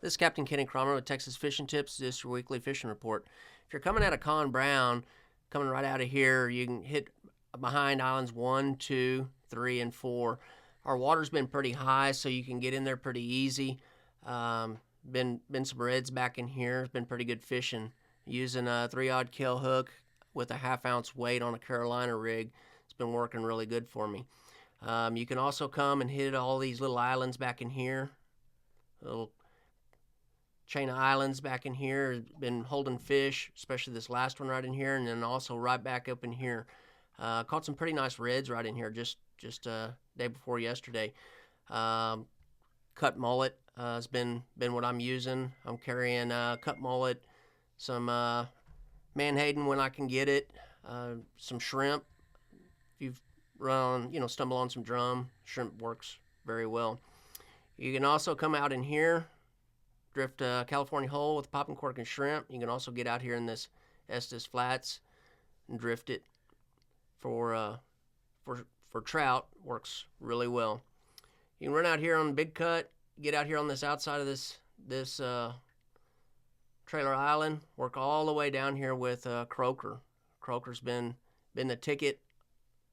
This is Captain Kenny Kramer with Texas Fishing Tips. This is your weekly fishing report. If you're coming out of Con Brown, coming right out of here, you can hit behind islands 1, 2, 3, and 4. Our water's been pretty high, so you can get in there pretty easy. Been some reds back in here. It's been pretty good fishing. Using a 3-aught kill hook with a 1/2 ounce weight on a Carolina rig. It's been working really good for me. You can also come and hit all these little islands back in here. Little chain of islands back in here. Been holding fish, especially this last one right in here, and then also right back up in here. Caught some pretty nice reds right in here just day before yesterday. Cut mullet has been what I'm using. I'm carrying cut mullet, some menhaden when I can get it, some shrimp. If you've stumble on some drum, shrimp works very well. You can also come out in here, drift a California hole with popping cork and shrimp. You can also get out here in this Estes Flats and drift it for trout. Works really well. You can run out here on the big cut, get out here on this outside of this trailer island, work all the way down here with croaker. Croaker's been the ticket.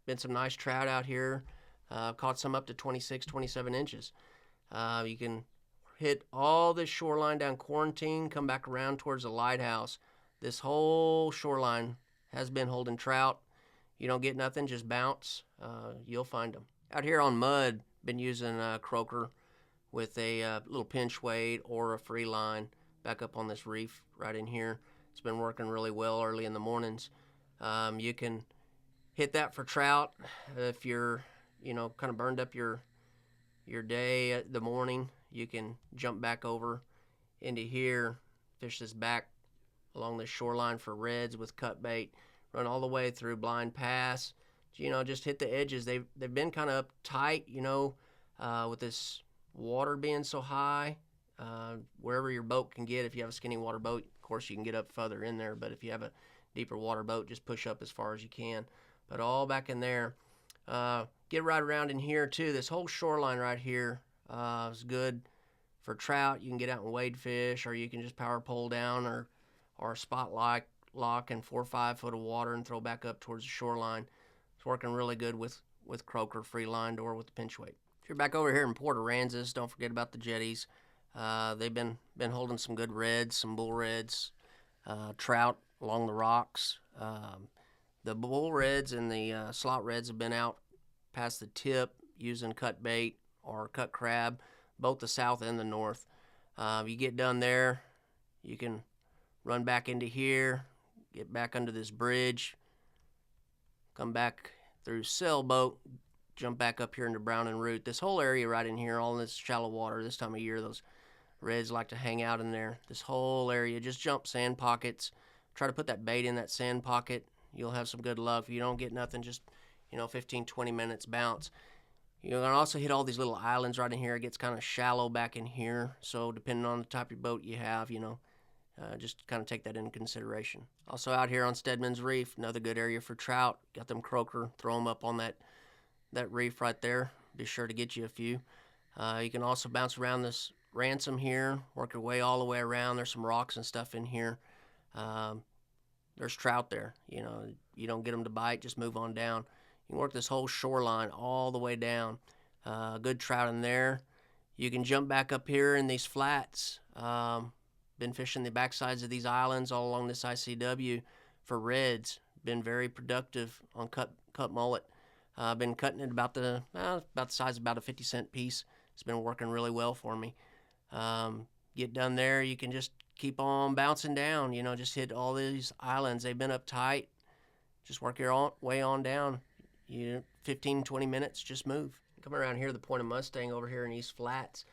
Been some nice trout out here. Caught some up to 26, 27 inches. You can hit all this shoreline down Quarantine, come back around towards the lighthouse. This whole shoreline has been holding trout. You don't get nothing, just bounce. You'll find them. Out here on mud, been using croaker with a little pinch weight or a free line back up on this reef right in here. It's been working really well early in the mornings. You can hit that for trout if you're kind of burned up your day at the morning. You can jump back over into here, fish this back along the shoreline for reds with cut bait, run all the way through Blind Pass. Just hit the edges. They've been kind of up tight, with this water being so high. Wherever your boat can get, if you have a skinny water boat, of course you can get up further in there, but if you have a deeper water boat, just push up as far as you can. But all back in there. Get right around in here too. This whole shoreline right here is good for trout. You can get out and wade fish, or you can just power pole down or spot lock in 4 or 5 foot of water and throw back up towards the shoreline. It's working really good with croaker, free lined, or with the pinch weight. If you're back over here in Port Aransas, don't forget about the jetties. They've been holding some good reds, some bull reds, trout along the rocks. The bull reds and the slot reds have been out past the tip using cut bait or cut crab, both the south and the north. You get done there, you can run back into here, get back under this bridge, come back through Sailboat, jump back up here into Brown and Root. This whole area right in here, all in this shallow water, this time of year, those reds like to hang out in there. This whole area, just jump sand pockets. Try to put that bait in that sand pocket. You'll have some good luck. If you don't get nothing, just 15, 20 minutes, bounce. You're going to also hit all these little islands right in here. It gets kind of shallow back in here, so depending on the type of boat you have, just kind of take that into consideration. Also out here on Stedman's Reef, another good area for trout. Got them croaker, throw them up on that reef right there. Be sure to get you a few. You can also bounce around this Ransom here, work your way all the way around. There's some rocks and stuff in here. There's trout there. You don't get them to bite, just move on down. You can work this whole shoreline all the way down. Good trout in there. You can jump back up here in these flats. Been fishing the backsides of these islands all along this ICW for reds. Been very productive on cut mullet. Been cutting it about the size of about a 50-cent piece. It's been working really well for me. Get done there, you can just keep on bouncing down. Just hit all these islands. They've been up tight. Just work your way on down. 15, 20 minutes, just move. Come around here, the Point of Mustang over here in East Flats.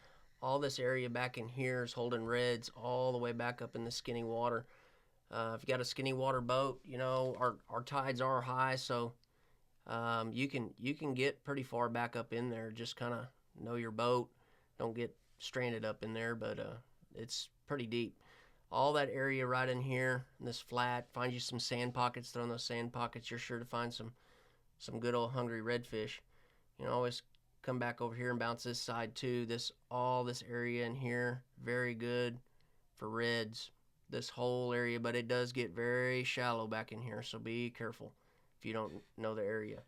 All this area back in here is holding reds all the way back up in the skinny water. If you got a skinny water boat, our tides are high, so you can get pretty far back up in there. Just kind of know your boat. Don't get stranded up in there, but it's pretty deep. All that area right in here, in this flat, find you some sand pockets. Throw in those sand pockets, you're sure to find some good old hungry redfish. Always come back over here and bounce this side too. All this area in here, very good for reds, this whole area, but it does get very shallow back in here, so be careful if you don't know the area.